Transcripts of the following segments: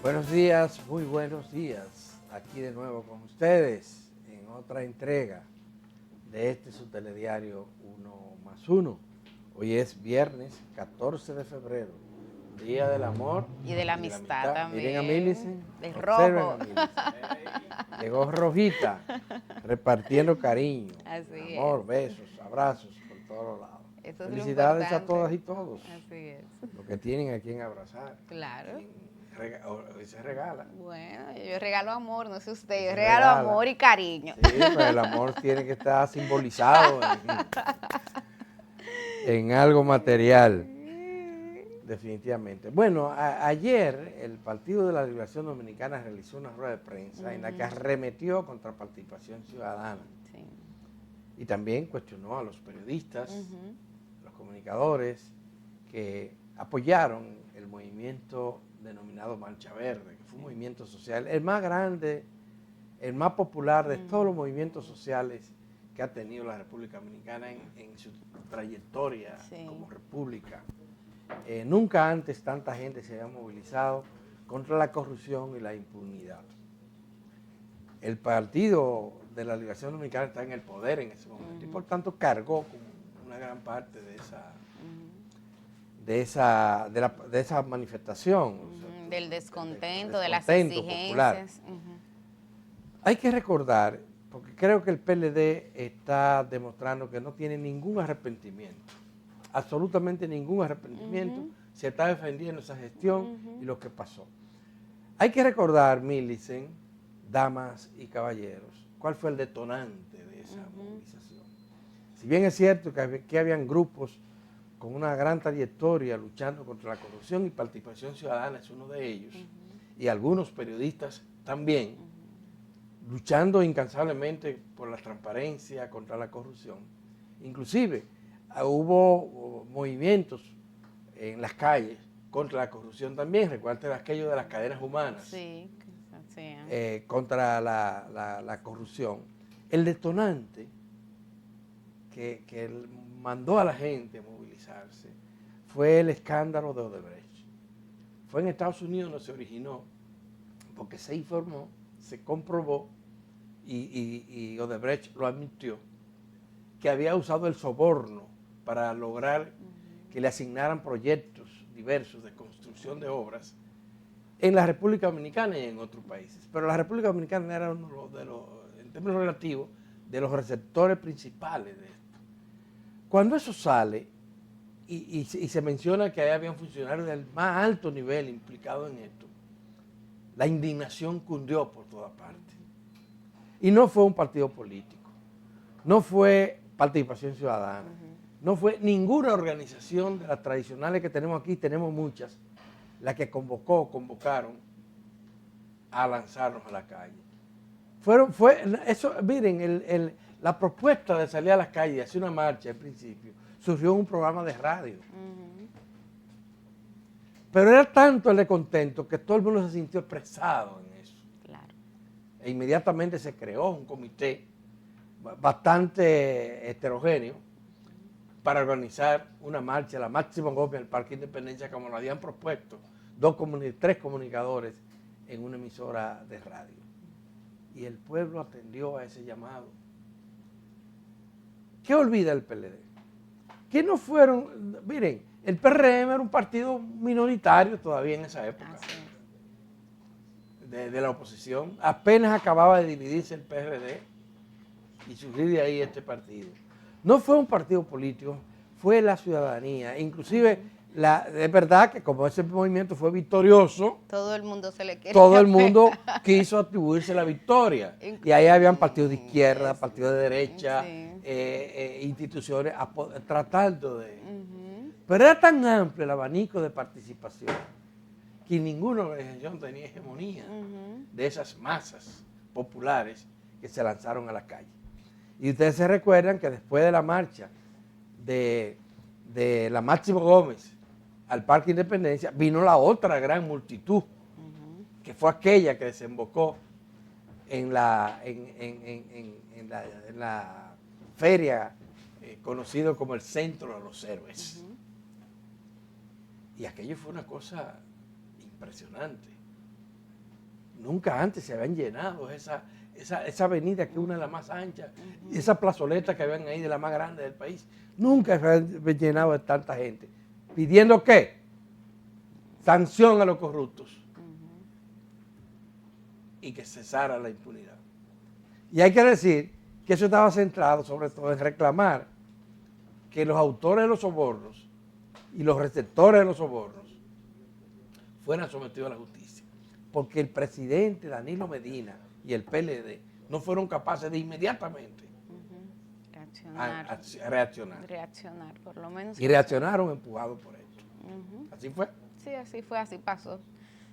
Buenos días, muy buenos días. Aquí de nuevo con ustedes en otra entrega de su telediario 1+1. Hoy es viernes 14 de febrero, Día del Amor y de la amistad también. Miren a Millicent, El observen rojo. a Millicent. Llegó rojita, repartiendo cariño, Así amor, es. besos, abrazos por todos lados. Eso es lo Felicidades a importante. todas y todos. Así es. Los que tienen a quien abrazar. Claro. Hoy se regala. Bueno, yo regalo amor, no sé usted, yo Se regalo regala. amor y cariño. Sí, pero el amor tiene que estar simbolizado en algo material, definitivamente. Bueno, ayer el Partido de la Liberación Dominicana realizó una rueda de prensa en la que arremetió contra participación ciudadana. Sí. Y también cuestionó a los periodistas, los comunicadores que apoyaron el movimiento denominado Marcha Verde, que fue un movimiento social, el más grande, el más popular de todos los movimientos sociales que ha tenido la República Dominicana en su trayectoria como república. Nunca antes tanta gente se había movilizado contra la corrupción y la impunidad. El Partido de la Liberación Dominicana está en el poder en ese momento y por tanto cargó con una gran parte de esa manifestación. Del descontento, de las exigencias. Hay que recordar, porque creo que el PLD está demostrando que no tiene ningún arrepentimiento, absolutamente ningún arrepentimiento, se está defendiendo esa gestión y lo que pasó. Hay que recordar, Millicent, damas y caballeros, cuál fue el detonante de esa movilización. Si bien es cierto que habían grupos con una gran trayectoria luchando contra la corrupción y participación ciudadana es uno de ellos, y algunos periodistas también, luchando incansablemente por la transparencia, contra la corrupción. Inclusive hubo movimientos en las calles contra la corrupción también, recuerden aquello de las cadenas humanas, contra la corrupción. El detonante que mandó a la gente a movilizarse fue el escándalo de Odebrecht. Fue en Estados Unidos donde se originó, porque se informó, se comprobó, y Odebrecht lo admitió, que había usado el soborno para lograr que le asignaran proyectos diversos de construcción de obras en la República Dominicana y en otros países. Pero la República Dominicana era uno de los, en términos relativos, de los receptores principales de esto. Cuando eso sale y se menciona que habían funcionarios del más alto nivel implicados en esto, la indignación cundió por todas partes. Y no fue un partido político, no fue participación ciudadana, no fue ninguna organización de las tradicionales que tenemos aquí, tenemos muchas, la que convocaron a lanzarnos a la calle. Miren, la propuesta de salir a las calles y hacer una marcha al principio surgió en un programa de radio. Pero era tanto el descontento que todo el mundo se sintió expresado en eso. Claro. E inmediatamente se creó un comité bastante heterogéneo para organizar una marcha, la Máximo Gómez al Parque Independencia, como lo habían propuesto 3 comunicadores en una emisora de radio. Y el pueblo atendió a ese llamado. ¿Qué olvida el PLD? Que no fueron, miren, el PRM era un partido minoritario todavía en esa época, de la oposición. Apenas acababa de dividirse el PRD y surgir de ahí este partido. No fue un partido político, fue la ciudadanía. Inclusive, es verdad que como ese movimiento fue victorioso, todo el mundo se le quería todo el mundo quiso atribuirse la victoria. Y ahí habían partidos de izquierda, partidos de derecha, instituciones tratando de... Pero era tan amplio el abanico de participación que ninguna organización tenía hegemonía de esas masas populares que se lanzaron a la calle. Y ustedes se recuerdan que después de la marcha de la Máximo Gómez al Parque Independencia, vino la otra gran multitud, que fue aquella que desembocó en la feria conocido como el Centro de los Héroes. Y aquello fue una cosa impresionante. Nunca antes se habían llenado esa avenida que es una de las más anchas, y esa plazoleta que habían ahí de la más grande del país. Nunca se habían llenado de tanta gente. ¿Pidiendo qué? Sanción a los corruptos. Y que cesara la impunidad. Y hay que decir que eso estaba centrado sobre todo en reclamar que los autores de los sobornos y los receptores de los sobornos fueran sometidos a la justicia. Porque el presidente Danilo Medina y el PLD no fueron capaces de inmediatamente reaccionar, por lo menos. Y reaccionaron empujados por esto. ¿Así fue? Sí, así fue, así pasó.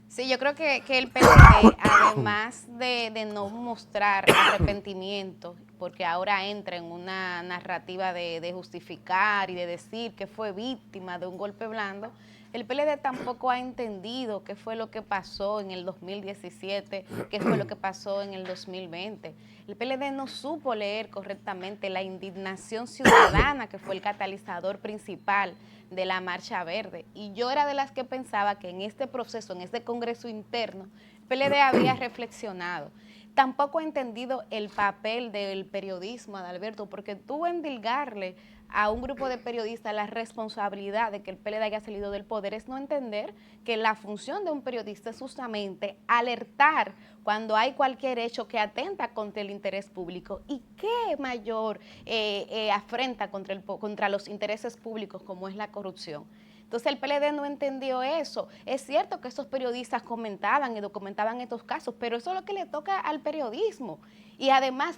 Sí, yo creo que el PLD, además de no mostrar arrepentimiento, porque ahora entra en una narrativa de justificar y de decir que fue víctima de un golpe blando, el PLD tampoco ha entendido qué fue lo que pasó en el 2017, qué fue lo que pasó en el 2020. El PLD no supo leer correctamente la indignación ciudadana que fue el catalizador principal de la Marcha Verde. Y yo era de las que pensaba que en este proceso, en este congreso interno, el PLD había reflexionado. Tampoco ha entendido el papel del periodismo, Adalberto, porque tú endilgarle a un grupo de periodistas la responsabilidad de que el PLD haya salido del poder es no entender que la función de un periodista es justamente alertar cuando hay cualquier hecho que atenta contra el interés público. ¿Y qué mayor afrenta contra los intereses públicos como es la corrupción? Entonces el PLD no entendió eso. Es cierto que esos periodistas comentaban y documentaban estos casos, pero eso es lo que le toca al periodismo. Y además,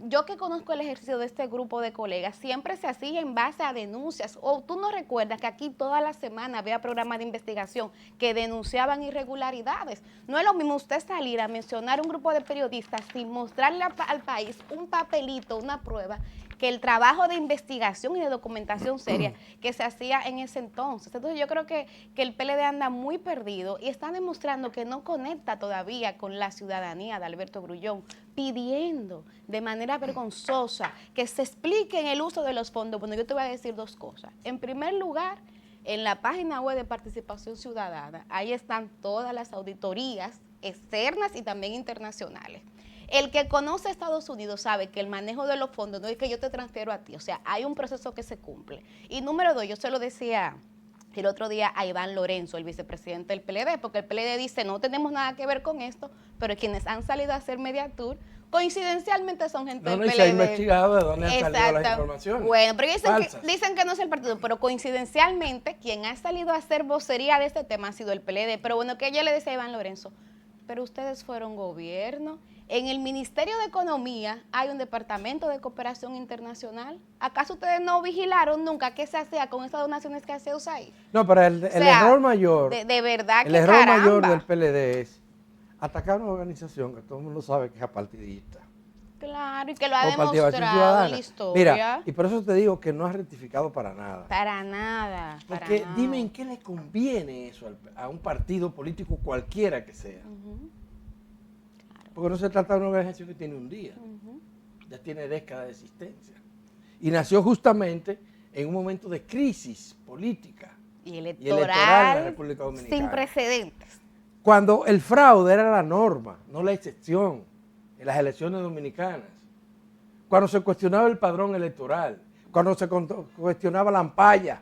yo que conozco el ejercicio de este grupo de colegas, siempre se hacía en base a denuncias. O tú no recuerdas que aquí toda la semana había programas de investigación que denunciaban irregularidades. No es lo mismo usted salir a mencionar un grupo de periodistas sin mostrarle al país un papelito, una prueba, que el trabajo de investigación y de documentación seria que se hacía en ese entonces. Entonces yo creo que el PLD anda muy perdido y está demostrando que no conecta todavía con la ciudadanía de Alberto Grullón, pidiendo de manera vergonzosa que se explique en el uso de los fondos. Bueno, yo te voy a decir dos cosas. En primer lugar, en la página web de Participación Ciudadana, ahí están todas las auditorías externas y también internacionales. El que conoce Estados Unidos sabe que el manejo de los fondos no es que yo te transfiero a ti, o sea, hay un proceso que se cumple. Y número dos, yo se lo decía el otro día a Iván Lorenzo, el vicepresidente del PLD, porque el PLD dice no tenemos nada que ver con esto, pero quienes han salido a hacer Mediatur, coincidencialmente son gente del PLD. Se ha investigado de dónde han salido las informaciones. Bueno, pero dicen que no es el partido, pero coincidencialmente quien ha salido a hacer vocería de este tema ha sido el PLD. Pero bueno, que ella le decía a Iván Lorenzo, pero ustedes fueron gobierno. En el Ministerio de Economía hay un departamento de cooperación internacional. ¿Acaso ustedes no vigilaron nunca qué se hacía con esas donaciones que hace USAID? No, pero el error mayor, de verdad que el error mayor del PLD es atacar una organización que todo el mundo sabe que es apartidista. Claro, y que lo ha demostrado en la historia. Mira, y por eso te digo que no ha rectificado para nada. Para nada. Porque dime en qué le conviene eso a un partido político cualquiera que sea. Porque no se trata de una organización que tiene un día, ya tiene décadas de existencia. Y nació justamente en un momento de crisis política y electoral en la República Dominicana. Sin precedentes. Cuando el fraude era la norma, no la excepción, en las elecciones dominicanas. Cuando se cuestionaba el padrón electoral, cuando se cuestionaba la ampalla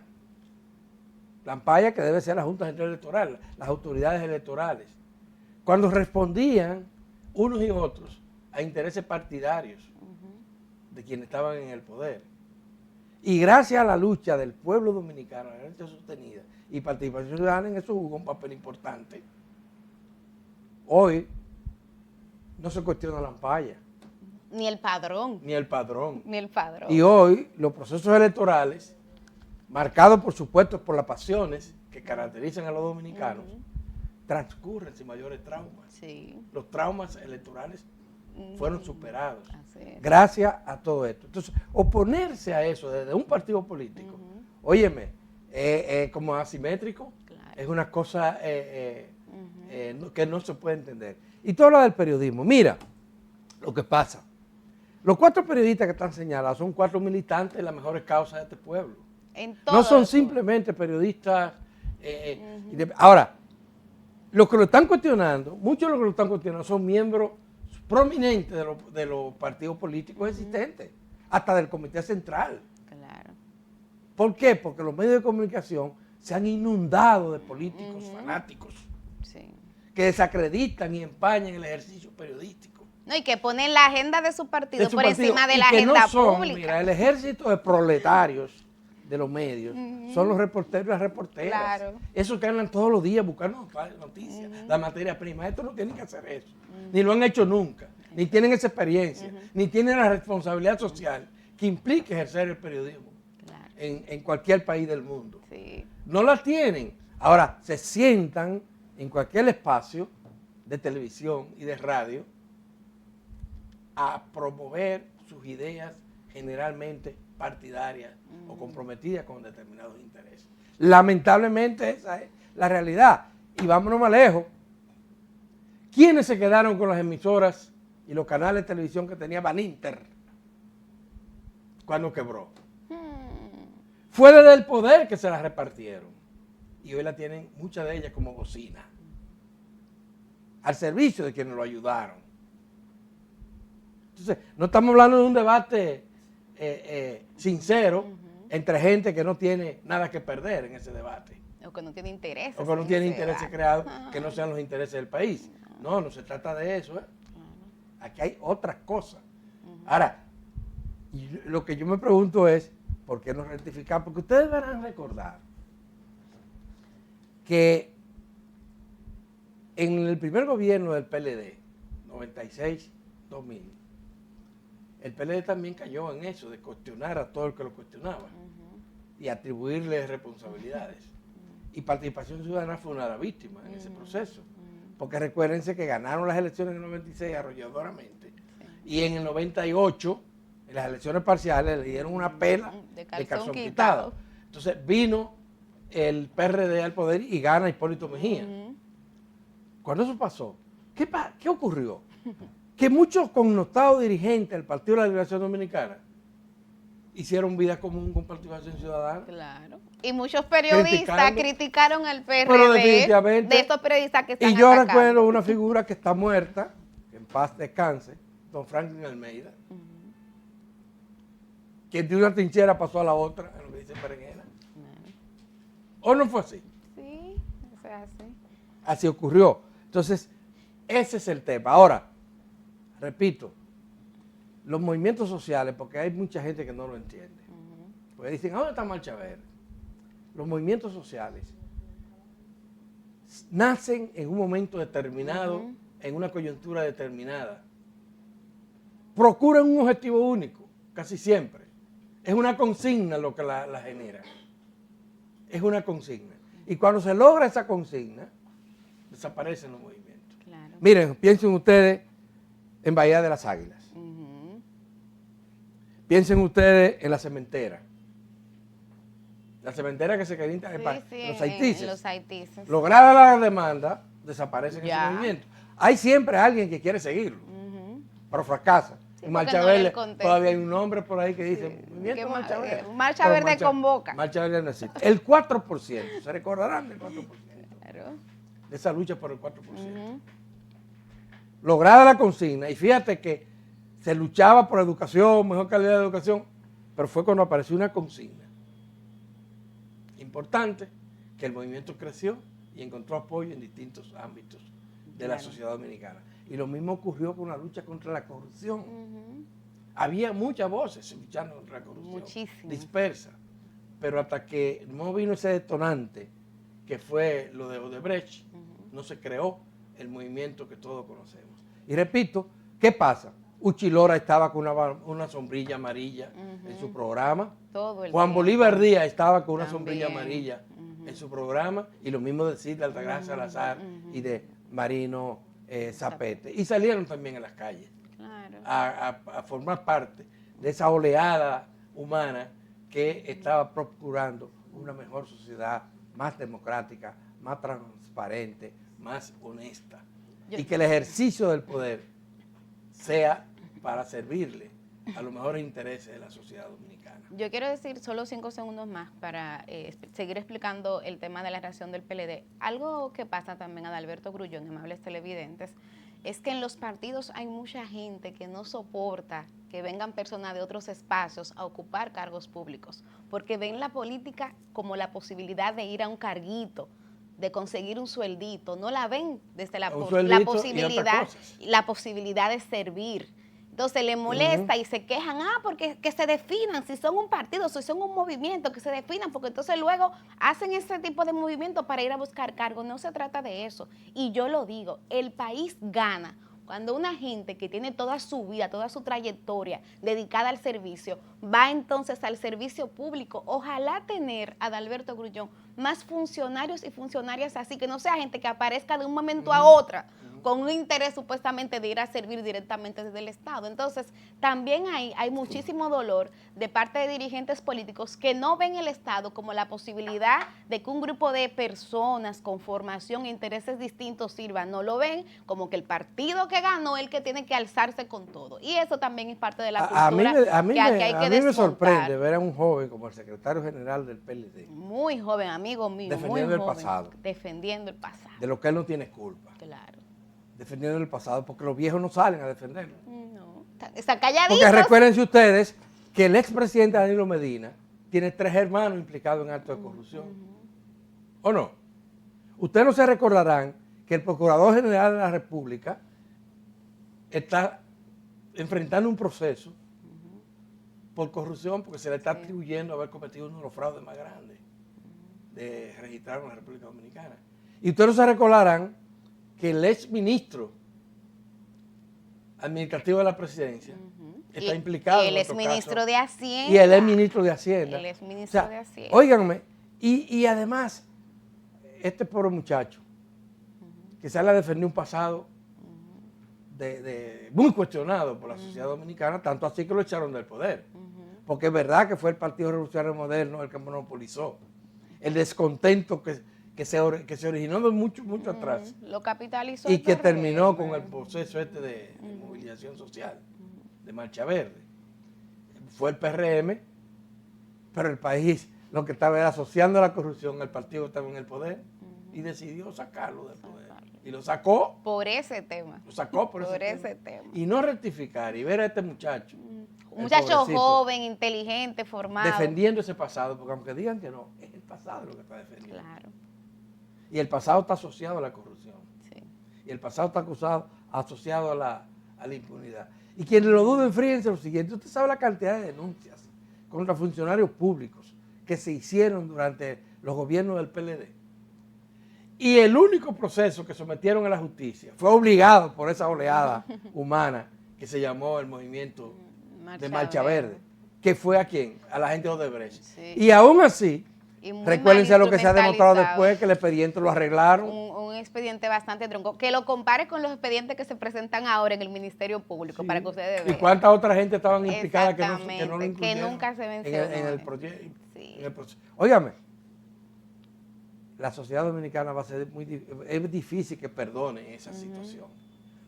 que debe ser la Junta Central Electoral, las autoridades electorales. Cuando respondían unos y otros a intereses partidarios de quienes estaban en el poder. Y gracias a la lucha del pueblo dominicano, la lucha sostenida y Participación Ciudadana en eso jugó un papel importante. Hoy no se cuestiona la ampalla. Ni el padrón. Ni el padrón. Ni el padrón. Y hoy los procesos electorales, marcados por supuesto por las pasiones que caracterizan a los dominicanos, transcurren sin mayores traumas. Sí. Los traumas electorales fueron superados gracias a todo esto. Entonces, oponerse a eso desde un partido político, óyeme, como asimétrico, es una cosa que no se puede entender. Y tú hablas del periodismo. Mira lo que pasa. Los 4 periodistas que están señalados son 4 militantes de las mejores causas de este pueblo. No son simplemente periodistas. Ahora, los que lo están cuestionando, muchos de los que lo están cuestionando son miembros prominentes de los partidos políticos existentes, hasta del Comité Central. Claro. ¿Por qué? Porque los medios de comunicación se han inundado de políticos fanáticos Sí. que desacreditan y empañan el ejercicio periodístico. No, y que ponen la agenda de su partido De su por partido, encima de y la que agenda no son, pública. mira, el ejército de proletarios de los medios son los reporteros y las reporteras. Claro. Esos que andan todos los días buscando noticias, la materia prima. Estos no tienen que hacer eso. Ni lo han hecho nunca. Ni tienen esa experiencia. Ni tienen la responsabilidad social que implica ejercer el periodismo Claro. en cualquier país del mundo. Sí. No la tienen. Ahora, se sientan en cualquier espacio de televisión y de radio a promover sus ideas generalmente partidarias o comprometidas con determinados intereses. Lamentablemente esa es la realidad. Y vámonos más lejos. ¿Quiénes se quedaron con las emisoras y los canales de televisión que tenía Baninter cuando quebró? Fue desde el poder que se las repartieron. Y hoy la tienen muchas de ellas como bocina. Al servicio de quienes lo ayudaron. Entonces, no estamos hablando de un debate sincero entre gente que no tiene nada que perder en ese debate. O que no tiene intereses. O que no en tiene ese intereses debate. creados que no sean los intereses del país. No, no se trata de eso. Aquí hay otras cosas. Ahora, y lo que yo me pregunto es, ¿por qué no rectificar? Porque ustedes van a recordar que en el primer gobierno del PLD, 96-2000, el PLD también cayó en eso, de cuestionar a todo el que lo cuestionaba y atribuirle responsabilidades. Y Participación Ciudadana fue una de las víctimas en ese proceso. Porque recuérdense que ganaron las elecciones en el 96 arrolladoramente. Y en el 98, en las elecciones parciales, le dieron una pela de calzón quitado. Entonces vino el PRD al poder y gana Hipólito Mejía. Cuando eso pasó, ¿qué ocurrió? Que muchos connotados dirigentes del Partido de la Liberación Dominicana hicieron vida común con Participación Ciudadana. Claro. Y muchos periodistas criticaron al PRD. Pero definitivamente. De estos periodistas que están Y yo atacando. recuerdo una figura que está muerta, que en paz descanse, don Franklin Almeida, que de una trinchera pasó a la otra, en lo que dice Berenjena. ¿O no fue así? Sí, eso es así. Así ocurrió. Entonces, ese es el tema. Ahora, repito, los movimientos sociales, porque hay mucha gente que no lo entiende, porque dicen, ¿dónde está Marcha Verde? Los movimientos sociales nacen en un momento determinado, en una coyuntura determinada. Procuran un objetivo único, casi siempre. Es una consigna lo que la genera. Es una consigna. Y cuando se logra esa consigna, desaparecen los movimientos. Claro. Miren, piensen ustedes en Bahía de las Águilas. Piensen ustedes en la cementera. La cementera que se quedó en los haitises. En los haitises. Lograda la demanda, desaparecen ese Ya. movimiento. Hay siempre alguien que quiere seguirlo, pero fracasa. Sí, En porque Marcha no ve el Verde contexto. todavía hay un nombre por ahí que dice Movimiento Que Marcha Verde. Marcha Pero Verde convoca. Marcha Verde no existe. El 4%, se recordarán del 4%. Claro. De esa lucha por el 4%. Lograda la consigna, y fíjate que se luchaba por educación, mejor calidad de educación, pero fue cuando apareció una consigna importante, que el movimiento creció y encontró apoyo en distintos ámbitos de la sociedad dominicana. Y lo mismo ocurrió con la lucha contra la corrupción. Había muchas voces luchando contra la corrupción, Muchísimas. dispersas, pero hasta que no vino ese detonante, que fue lo de Odebrecht, no se creó el movimiento que todos conocemos. Y repito, ¿qué pasa? Uchilora estaba con una sombrilla amarilla en su programa. Todo el Juan tiempo. Bolívar Díaz estaba con una También. sombrilla amarilla en su programa, y lo mismo de Cid de Altagracia Salazar y de Marino Zapete. Y salieron también a las calles Claro. a formar parte de esa oleada humana que estaba procurando una mejor sociedad, más democrática, más transparente, más honesta. Y que el ejercicio del poder sea para servirle a los mejores intereses de la sociedad dominicana. Yo quiero decir solo 5 segundos más para seguir explicando el tema de la reacción del PLD. Algo que pasa también, Adalberto Grullón, amables televidentes, es que en los partidos hay mucha gente que no soporta que vengan personas de otros espacios a ocupar cargos públicos, porque ven la política como la posibilidad de ir a un carguito, de conseguir un sueldito, no la ven desde la posibilidad de servir. Entonces le molesta y se quejan, porque que se definan, si son un partido, si son un movimiento, que se definan, porque entonces luego hacen ese tipo de movimiento para ir a buscar cargos. No se trata de eso. Y yo lo digo, el país gana cuando una gente que tiene toda su vida, toda su trayectoria dedicada al servicio, va entonces al servicio público. Ojalá tener, Adalberto Grullón, más funcionarios y funcionarias así, que no sea gente que aparezca de un momento a otro con un interés supuestamente de ir a servir directamente desde el Estado. Entonces, también hay muchísimo dolor de parte de dirigentes políticos que no ven el Estado como la posibilidad de que un grupo de personas con formación e intereses distintos sirvan. No lo ven como que el partido que ganó es el que tiene que alzarse con todo. Y eso también es parte de la cultura a mí que aquí hay que me desmontar. sorprende ver a un joven como el secretario general del PLD. Muy joven, amigo mío, defendiendo muy joven, el pasado. defendiendo el pasado. De lo que él no tiene culpa. Claro. Defendiendo el pasado, porque los viejos no salen a defenderlo. No, están calladitos. Porque recuérdense ustedes que el expresidente Danilo Medina tiene 3 hermanos implicados en actos de corrupción. ¿O no? Ustedes no se recordarán que el Procurador General de la República está enfrentando un proceso por corrupción porque se le está atribuyendo haber cometido uno de los fraudes más grandes de registrar en la República Dominicana. Y ustedes no se recordarán que el ex ministro administrativo de la presidencia está implicado en el ex ministro de Hacienda. Y el ex ministro de Hacienda. El ex ministro de Hacienda. Óiganme, y además, este pobre muchacho, que sale a defender un pasado muy cuestionado por la sociedad dominicana, tanto así que lo echaron del poder. Porque es verdad que fue el Partido Revolucionario Moderno el que monopolizó el descontento que se originó de mucho atrás. Lo capitalizó. Y que terminó con el proceso de movilización social, de Marcha Verde. Fue el PRM, pero el país lo que estaba era asociando a la corrupción, el partido estaba en el poder y decidió sacarlo del poder. Y lo sacó. Por ese tema. Lo sacó por ese tema. Y no rectificar y ver a este muchacho. Un muchacho joven, inteligente, formado. Defendiendo ese pasado, porque aunque digan que no, es el pasado lo que está defendiendo. Claro. Y el pasado está asociado a la corrupción. Sí. Y el pasado está asociado a la impunidad. Y quienes lo duden, fríense lo siguiente. Usted sabe la cantidad de denuncias contra funcionarios públicos que se hicieron durante los gobiernos del PLD. Y el único proceso que sometieron a la justicia fue obligado por esa oleada humana que se llamó el movimiento de Marcha Verde. ¿Que fue a quién? A la gente de Odebrecht. Sí. Y aún así, recuérdense lo que se ha demostrado después, que el expediente lo arreglaron. Un expediente bastante tronco. Que lo compare con los expedientes que se presentan ahora en el Ministerio Público, para que ustedes vean. ¿Y cuántas otras gente estaban implicadas que no lo incluyeron? Que nunca se mencionó. En el proyecto. Sí. Óigame, la sociedad dominicana va a ser es difícil que perdone esa situación.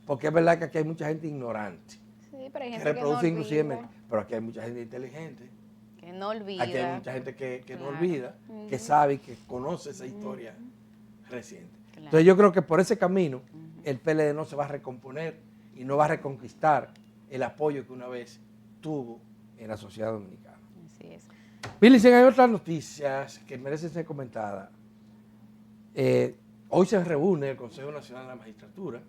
Porque es verdad que aquí hay mucha gente ignorante. Sí, pero hay gente que reproduce inclusive, pero aquí hay mucha gente inteligente. Que no olvida. Aquí hay mucha gente que no olvida, que sabe y que conoce esa historia reciente. Claro. Entonces yo creo que por ese camino el PLD no se va a recomponer y no va a reconquistar el apoyo que una vez tuvo en la sociedad dominicana. Así es. Fíjense, hay otras noticias que merecen ser comentadas. Hoy se reúne el Consejo Nacional de la Magistratura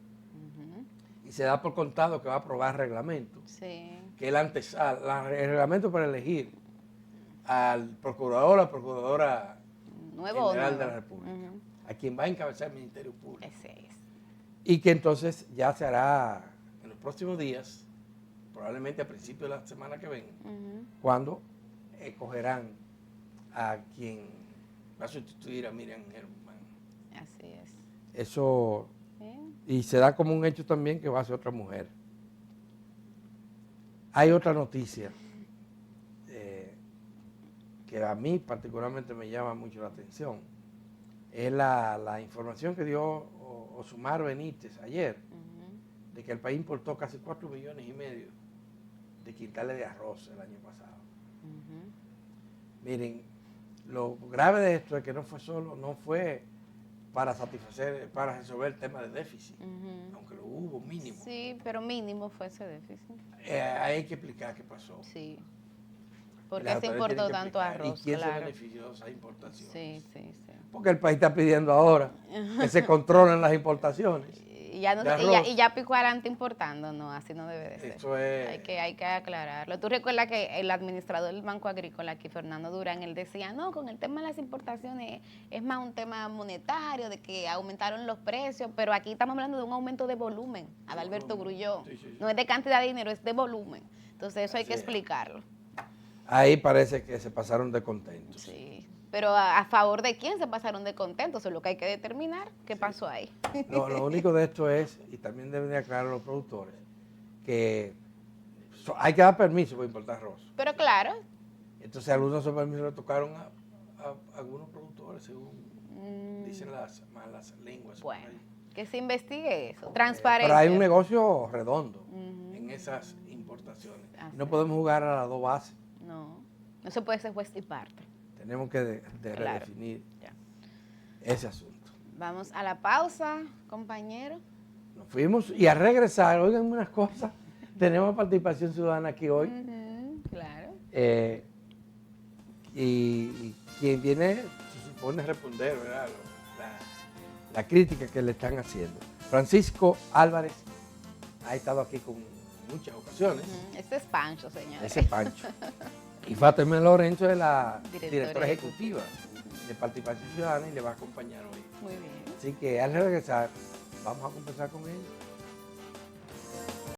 y se da por contado que va a aprobar reglamento. Sí. Que el reglamento para elegir al procurador o la procuradora general de la República, a quien va a encabezar el Ministerio Público. Ese es. Y que entonces ya se hará en los próximos días, probablemente a principios de la semana que viene, cuando escogerán a quien va a sustituir a Miriam Germán. Así es. Eso, y se da como un hecho también que va a ser otra mujer. Hay otra noticia que a mí particularmente me llama mucho la atención. Es la información que dio Osumar Benítez ayer, de que el país importó casi 4,5 millones de quintales de arroz el año pasado. Ujú. Miren, lo grave de esto es que no fue para para resolver el tema de déficit, Ujú. aunque lo hubo mínimo. Sí, pero mínimo fue ese déficit. Hay que explicar qué pasó. Sí. Y ¿Por las qué se autoridades tienen importó que tanto explicar. arroz? ¿Y quién se Claro. benefició de esas importaciones? Sí, sí, sí. Porque el país está pidiendo ahora que se controlen las importaciones Y ya, no, de y ya, arroz. y ya Pico adelante importando, no, así no debe de ser. Eso es... Hay que aclararlo. Tú recuerdas que el administrador del Banco Agrícola, aquí Fernando Durán, él decía, no, con el tema de las importaciones es más un tema monetario, de que aumentaron los precios, pero aquí estamos hablando de un aumento de volumen, Adalberto Grullón. Sí, sí, sí. No es de cantidad de dinero, es de volumen. Entonces eso hay que Así es. explicarlo. Ahí parece que se pasaron de contentos. Sí. Pero a favor de quién se pasaron de contentos, eso es lo que hay que determinar. ¿Qué pasó ahí? Lo único de esto es, y también deben de aclarar los productores, que hay que dar permiso para importar arroz. Pero claro. Entonces algunos esos permisos le tocaron a algunos productores, según dicen las malas lenguas. Bueno, por ahí. que se investigue eso, transparencia. Pero hay un negocio redondo Ujú. en esas importaciones. Así No es. podemos jugar a las dos bases. No se puede ser juez y parte. Tenemos que Claro. redefinir Ya. ese asunto. Vamos a la pausa, compañero. Nos fuimos y a regresar, oigan unas cosas, tenemos participación ciudadana aquí hoy. Ujú, claro. Y quien viene se supone responder, ¿verdad? La crítica que le están haciendo. Francisco Álvarez ha estado aquí con muchas ocasiones, Ujú, este es Pancho, señores. ese Pancho. Y Fátima Lorenzo es la Directora directora ejecutiva de Participación Ciudadana y le va a acompañar hoy. Muy bien. Así que al regresar vamos a conversar con él